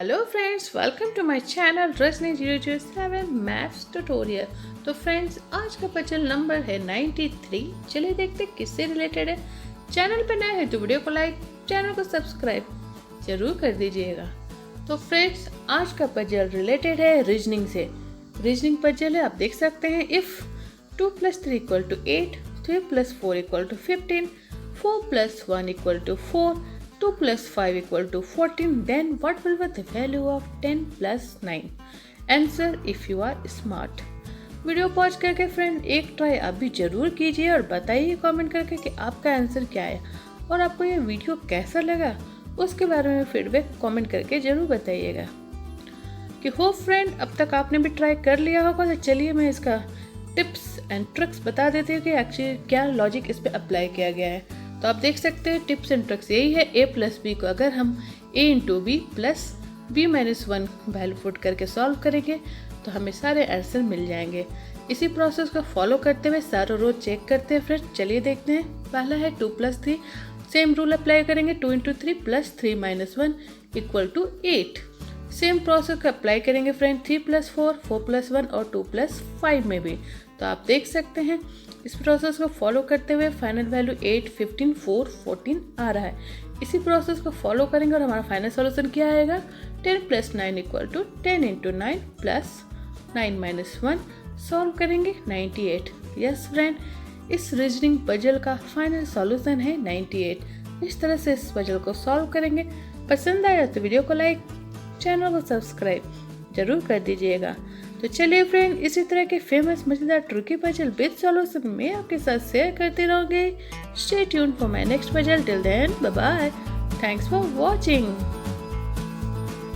Hello friends, welcome to my channel Rajni 007 maths tutorial. तो friends, आज का पजल नंबर है 93। चलिए देखते हैं किससे रिलेटेड है। चैनल पे नए हैं तो वीडियो को लाइक, चैनल को सब्सक्राइब जरूर कर दीजिएगा। तो फ्रेंड्स, आज का पजल रिलेटेड है रीजनिंग से। रीजनिंग पजल है, आप देख सकते हैं। If 2 + 3 = 8, 3 + 4 = 15, 4 + 1 = 4, 2 + 5 = 14, then what will be the value of 10 + 9? Answer if you are smart. Video pause करके फ्रेंड एक ट्राई आप भी जरूर कीजिए और बताइए कमेंट करके कि आपका आंसर क्या है और आपको ये वीडियो कैसा लगा उसके बारे में फीडबैक कमेंट करके जरूर बताइएगा। कि हो फ्रेंड, अब तक आपने भी ट्राई कर लिया होगा, तो चलिए मैं इसका टिप्स एंड ट्रिक्स बता देती हूँ कि एक्चुअली क्या लॉजिक इस पर अप्लाई किया गया है। तो आप देख सकते हैं टिप्स एंड ट्रिक्स यही है। a + b को अगर हम a × b + b - 1 value put करके सॉल्व करेंगे तो हमें सारे आंसर मिल जाएंगे। इसी प्रोसेस को फॉलो करते हुए सारों रोज चेक करते हैं फ्रेंड। चलिए देखते हैं। पहला है 2 + 3, सेम रूल अप्लाई करेंगे। 2 × 3 + 3 - 1 = 8। सेम प्रोसेस को अप्लाई करेंगे फ्रेंड 3 + 4, 4 + 1 और 2 + 5 में भी। तो आप देख सकते हैं इस प्रोसेस को फॉलो करते हुए फाइनल वैल्यू 8, 15, 4, 14 आ रहा है। इसी प्रोसेस को फॉलो करेंगे और हमारा फाइनल सॉल्यूशन क्या आएगा? 10 + 9 = 10 × 9 + 9 - 1 सॉल्व करेंगे 98। यस फ्रेंड, इस रीजनिंग पजल का फाइनल सॉल्यूशन है 98। इस तरह से इस पजल को सॉल्व करेंगे। पसंद आया तो वीडियो को लाइक, चैनल को सब्सक्राइब जरूर कर दीजिएगा। तो चलिए फ्रेंड, इसी तरह के फेमस मजेदार ट्रिकी पजल विद सॉल्यूशन में आपके साथ शेयर करते रहोगे। Stay tuned for my next puzzle. Till then, bye bye. Thanks for watching.